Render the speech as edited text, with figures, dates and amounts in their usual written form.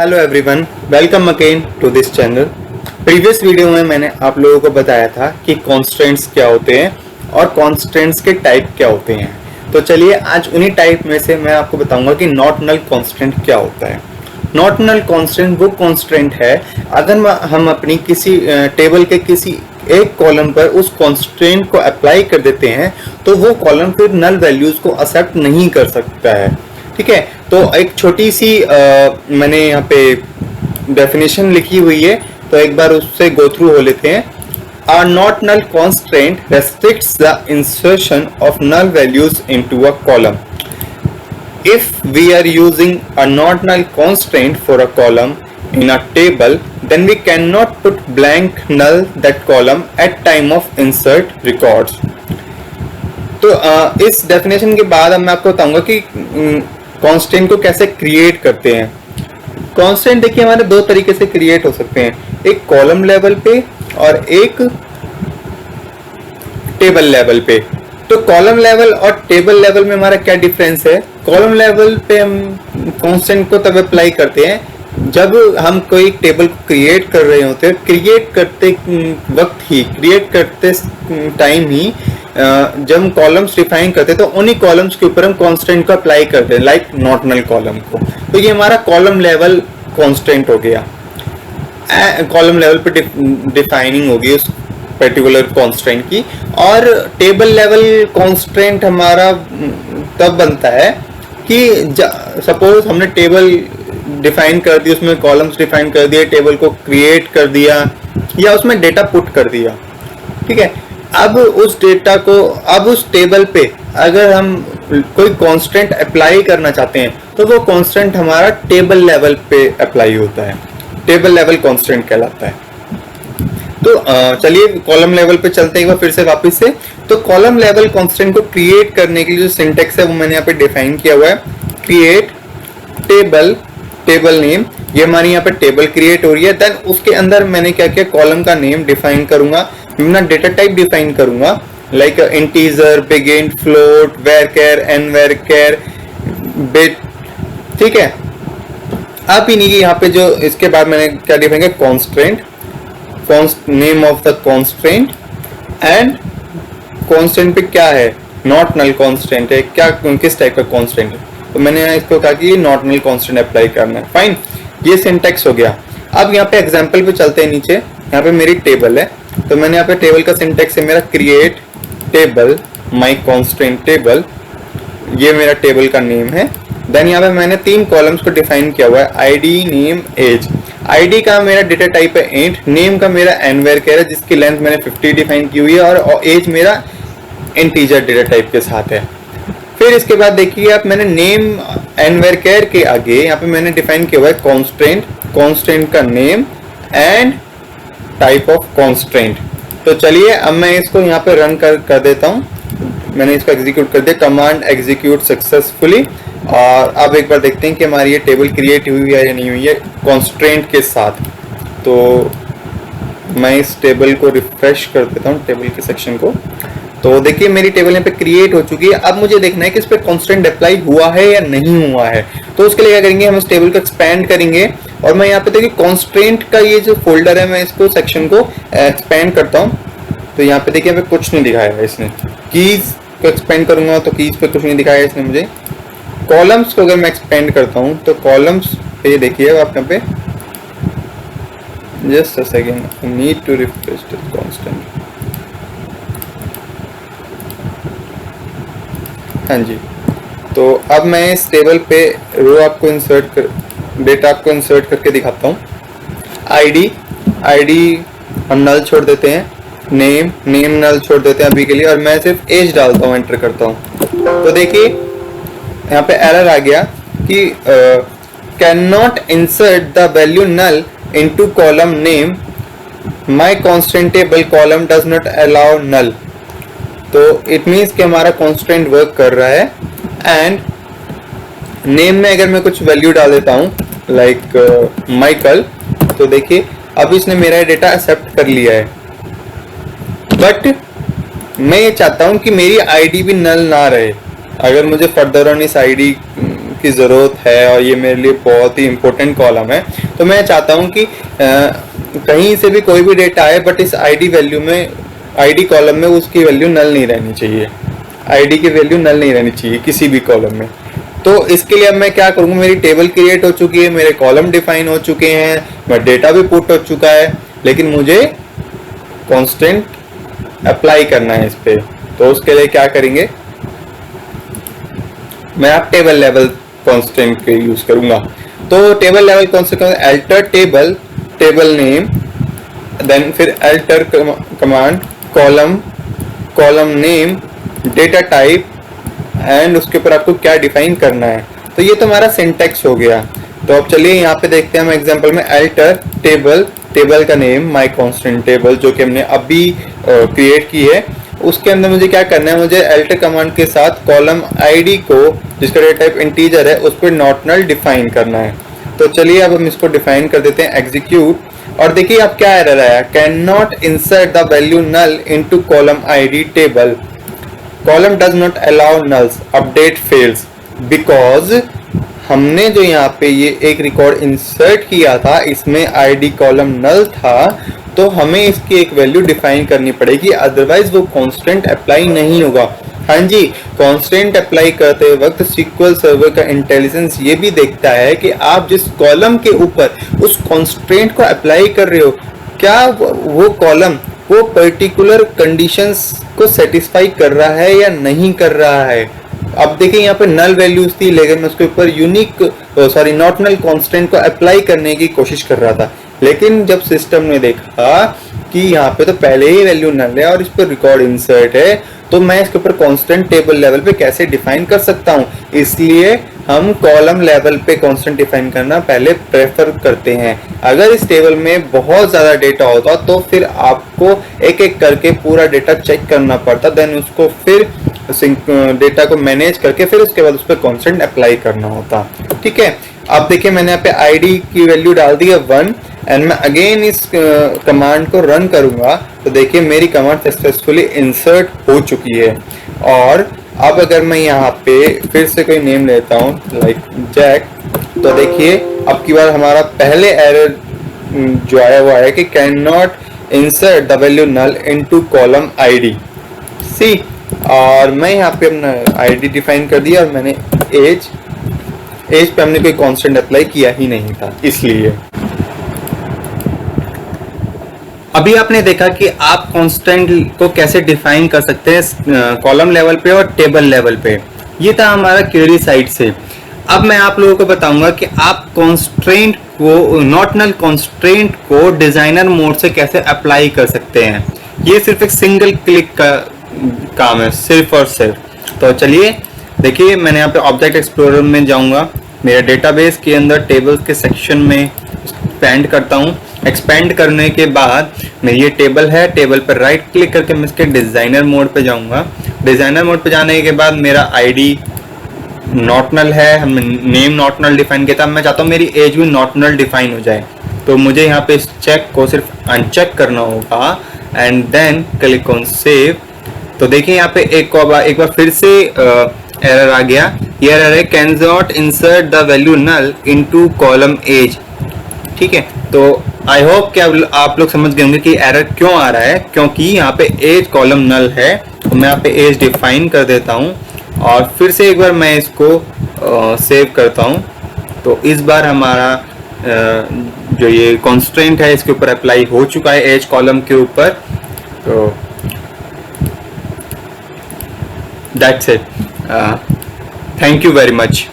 Hello everyone, welcome again to this channel. Previous video में मैंने आप लोगों को बताया था कि कॉन्स्टेंट्स क्या होते हैं और कॉन्स्टेंट्स के टाइप क्या होते हैं। तो चलिए आज उन्हीं टाइप में से मैं आपको बताऊंगा कि नॉट नल कॉन्स्टेंट क्या होता है। नॉट नल कॉन्स्टेंट वो कॉन्स्टेंट है अगर हम अपनी किसी टेबल के किसी एक कॉलम पर उस कॉन्स्टेंट को अप्लाई कर देते हैं तो वो कॉलम फिर नल वैल्यूज को एक्सेप्ट नहीं कर सकता है। ठीक है, तो एक छोटी सी मैंने यहाँ पे डेफिनेशन लिखी हुई है, तो एक बार उससे गो थ्रू हो लेते हैं। A not null constraint restricts the insertion of null values into a column. If we are using a not null constraint for a column in a table, then we cannot put blank null that column at time of insert records. तो इस definition के बाद अब मैं आपको बताऊंगा कि constant को कैसे क्रिएट करते हैं। कांस्टेंट देखिए हमारे दो तरीके से क्रिएट हो सकते हैं, एक कॉलम लेवल पे और एक टेबल लेवल पे। तो कॉलम लेवल और टेबल लेवल में हमारा क्या डिफरेंस है? कॉलम लेवल पे हम कांस्टेंट को तब अप्लाई करते हैं जब हम कोई टेबल को क्रिएट कर रहे होते हैं। क्रिएट करते वक्त ही, क्रिएट करते टाइम ही जब हम कॉलम्स डिफाइन करते हैं तो उन्हीं कॉलम्स के ऊपर हम कांस्टेंट को अप्लाई करते हैं, लाइक नॉट नल कॉलम को। तो ये हमारा कॉलम लेवल कांस्टेंट हो गया, कॉलम लेवल पे डिफाइनिंग होगी उस पर्टिकुलर कांस्टेंट की। और टेबल लेवल कांस्टेंट हमारा तब बनता है कि सपोज हमने टेबल डिफाइन कर दी, उसमें कॉलम्स डिफाइन कर दिए, टेबल को क्रिएट कर दिया या उसमें डेटा पुट कर दिया। ठीक है, अब उस डेटा को, अब उस टेबल पे अगर हम कोई कांस्टेंट अप्लाई करना चाहते हैं तो वो कांस्टेंट हमारा टेबल लेवल पे अप्लाई होता है, टेबल लेवल कांस्टेंट कहलाता है। तो चलिए कॉलम लेवल पे चलते हैं एक बार फिर से वापस से। तो कॉलम लेवल कांस्टेंट को क्रिएट करने के लिए जो सिंटेक्स है वो मैंने यहाँ पे डिफाइन किया हुआ है, क्रिएट टेबल, टेबल नेम। ये हमारी यहाँ पे टेबल क्रिएट हो रही है। देन उसके अंदर मैंने क्या किया, कॉलम का नेम डिफाइन करूंगा, मैं डेटा टाइप डिफाइन करूंगा, like integer, big int, float, varchar, N varchar, bit. ठीक है, अब इन्हीं की यहाँ पे जो इसके बाद मैंने क्या डिफाइन किया, constant, name of the constant and constant पे क्या है, नॉट नल कॉन्स्टेंट है, क्या किस टाइप का कॉन्स्टेंट है। तो मैंने इसको कहा कि ये नॉट नल कॉन्स्टेंट अप्लाई करना है। फाइन, ये सिंटेक्स हो गया। अब यहाँ पे एग्जाम्पल पे चलते हैं नीचे। यहाँ पे मेरी टेबल है, तो मैंने यहाँ पे टेबल का सिंटेक्स है मेरा क्रिएट टेबल माई कॉन्स्टेंट टेबल, ये मेरा टेबल का नेम है। देन यहाँ पे मैंने तीन कॉलम्स को डिफाइन किया हुआ है, आईडी, नेम, एज। आईडी का मेरा डेटा टाइप है इंट, नेम का मेरा एन वेरचर है जिसकी लेंथ मैंने 50 डिफाइन की हुई है, और एज मेरा इंटीजर डेटा टाइप के साथ है। फिर इसके बाद देखिए आप, मैंने नेम एन वेरचर के आगे यहाँ पे मैंने डिफाइन किया हुआ है कॉन्स्टेंट, कॉन्स्टेंट का name and type of constant. तो चलिए अब मैं इसको यहाँ पे रन कर देता हूँ। मैंने इसको एग्जीक्यूट कर दिया, कमांड एग्जीक्यूट सक्सेसफुली। और अब एक बार देखते हैं कि हमारी ये टेबल क्रिएट हुई है या नहीं हुई है कॉन्स्टेंट के साथ। तो मैं इस टेबल को रिफ्रेश कर देता हूँ, टेबल के सेक्शन को। तो देखिए मेरी टेबल यहाँ पे क्रिएट हो चुकी है। अब मुझे देखना है कि इस पे कांस्टेंट अप्लाई हुआ है या नहीं हुआ है। तो उसके लिए क्या करेंगे, हम इस टेबल को एक्सपेंड करेंगे और मैं यहाँ पे देखिए कांस्टेंट का ये जो फोल्डर है, मैं इसको सेक्शन को एक्सपेंड करता हूँ। तो यहाँ पे देखिए हमें कुछ नहीं दिखाया है इसने। कीज को एक्सपेंड करूंगा तो कीज पे कुछ नहीं दिखाया इसने मुझे। कॉलम्स को अगर मैं एक्सपेंड करता हूँ तो कॉलम्स पे देखिए आप यहाँ पे, just a second, need to refresh this constant. हाँ जी, तो अब मैं इस टेबल पे रो आपको इंसर्ट कर, डेटा आपको इंसर्ट करके दिखाता हूँ। आईडी हम नल छोड़ देते हैं, नेम नल छोड़ देते हैं अभी के लिए, और मैं सिर्फ एज डालता हूँ, एंटर करता हूँ। तो देखिए यहाँ पे एरर आ गया कि can not insert the value null into column name, my constant table column does not allow null. तो इट मीन्स कि हमारा कांस्टेंट वर्क कर रहा है। एंड नेम में अगर मैं कुछ वैल्यू डाल देता हूँ, लाइक माइकल, तो देखिए अब इसने मेरा डेटा एक्सेप्ट कर लिया है। बट मैं ये चाहता हूँ कि मेरी आईडी भी नल ना रहे। अगर मुझे फर्दर ऑन इस आईडी की ज़रूरत है और ये मेरे लिए बहुत ही इम्पोर्टेंट कॉलम है, तो मैं चाहता हूँ कि कहीं से भी कोई भी डेटा आए बट इस आईडी वैल्यू में, आईडी कॉलम में उसकी वैल्यू नल नहीं रहनी चाहिए, आईडी की वैल्यू नल नहीं रहनी चाहिए किसी भी कॉलम में। तो इसके लिए अब मैं क्या करूँगा, मेरी टेबल क्रिएट हो चुकी है, मेरे कॉलम डिफाइन हो चुके हैं, मेरा डेटा भी पुट हो चुका है, लेकिन मुझे कांस्टेंट अप्लाई करना है इस पे। तो उसके लिए क्या करेंगे, मैं आप टेबल लेवल कांस्टेंट के यूज करूंगा। तो table level constant alter table, table name, then फिर alter command column, column name, data type and उसके ऊपर आपको क्या डिफाइन करना है। तो ये तो हमारा सिंटैक्स हो गया। तो अब चलिए यहाँ पे देखते हैं हम एग्जांपल में अल्टर टेबल, टेबल का नेम माय कांस्टेंट टेबल जो कि हमने अभी क्रिएट की है, उसके अंदर मुझे क्या करना है, मुझे अल्टर कमांड के साथ कॉलम आईडी को जिसका डेटा टाइप इंटीजर है उस पर नॉट नल डिफाइन करना है। तो चलिए अब हम इसको डिफाइन कर देते हैं, एग्जीक्यूट। और देखिए अब क्या एरर आया, can not insert the value null into column ID table, column does not allow nulls, update fails, because हमने जो यहाँ पे ये एक रिकॉर्ड इंसर्ट किया था इसमें आईडी कॉलम नल था, तो हमें इसकी एक वैल्यू डिफाइन करनी पड़ेगी, अदरवाइज वो कांस्टेंट अप्लाई नहीं होगा। हाँ जी, कांस्टेंट अप्लाई करते वक्त SQL सर्वर का इंटेलिजेंस ये भी देखता है कि आप जिस कॉलम के ऊपर उस कांस्टेंट को अप्लाई कर रहे हो, क्या वो कॉलम वो पर्टिकुलर कंडीशंस को सेटिस्फाई कर रहा है या नहीं कर रहा है। अब देखिए यहाँ पे नल वैल्यूज थी, लेकिन मैं उसके ऊपर यूनिक नॉट नल कांस्टेंट को अप्लाई करने की कोशिश कर रहा था, लेकिन जब सिस्टम ने देखा कि यहाँ पे तो पहले ही वैल्यू नल है और इस पर रिकॉर्ड इंसर्ट है, तो मैं इसके ऊपर कांस्टेंट टेबल लेवल पे कैसे डिफाइन कर सकता हूँ। इसलिए हम कॉलम लेवल पे कांस्टेंट डिफाइन करना पहले प्रेफर करते हैं। अगर इस टेबल में बहुत ज़्यादा डेटा होता तो फिर आपको एक एक करके पूरा डेटा चेक करना पड़ता, देन उसको फिर डेटा को मैनेज करके फिर उसके बाद उस पर कांस्टेंट अप्लाई करना होता। ठीक है, अब देखिए मैंने यहाँ पे आईडी की वैल्यू डाल दी है 1 एंड मैं अगेन इस कमांड को रन करूंगा तो देखिए मेरी कमांड सक्सेसफुली इंसर्ट हो चुकी है। और अब अगर मैं यहाँ पे फिर से कोई नेम लेता हूँ लाइक जैक, तो देखिए अब की बार हमारा पहले एरर जो आया वो आया कि can not insert the value null into column ID C. और मैं यहाँ पे अपना आईडी डिफाइन कर दिया और मैंने एज पे हमने कोई कांस्टेंट अप्लाई किया ही नहीं था, इसलिए अभी आपने देखा कि आप कांस्टेंट को कैसे डिफाइन कर सकते हैं कॉलम लेवल पे और टेबल लेवल पे। ये था हमारा क्वेरी साइड से। अब मैं आप लोगों को बताऊंगा कि आप कांस्टेंट को, नॉट नल कांस्टेंट को डिजाइनर मोड से कैसे अप्लाई कर सकते हैं। ये सिर्फ एक सिंगल क्लिक का काम है, सिर्फ और सिर्फ। तो चलिए देखिए, मैंने यहाँ पे ऑब्जेक्ट एक्सप्लोरर में जाऊंगा, मेरा डेटाबेस के अंदर टेबल्स के सेक्शन में एक्सपेंड करता हूँ। एक्सपेंड करने के बाद मेरी ये टेबल है, टेबल पर राइट क्लिक करके मैं इसके डिजाइनर मोड पे जाऊंगा। डिजाइनर मोड पे जाने के बाद मेरा आईडी नॉट नल है, हमने नेम नॉट नल डिफाइन किया था, मैं चाहता हूँ मेरी एज भी नॉट नल डिफाइन हो जाए। तो मुझे यहाँ पे इस चेक को सिर्फ अनचेक करना होगा and then click on save. तो देखिए यहाँ पे एक बार फिर से एरर आ गया। ये एरर है can not insert the value null into column age. ठीक है, तो आई होप कि आप लोग समझ गए होंगे कि एरर क्यों आ रहा है, क्योंकि यहाँ पे एज कॉलम नल है। तो मैं यहाँ पे एज डिफाइन कर देता हूँ और फिर से एक बार मैं इसको सेव करता हूँ। तो इस बार हमारा जो ये कॉन्स्ट्रेंट है इसके ऊपर अप्लाई हो चुका है, एज कॉलम के ऊपर। तो that's it, thank you very much.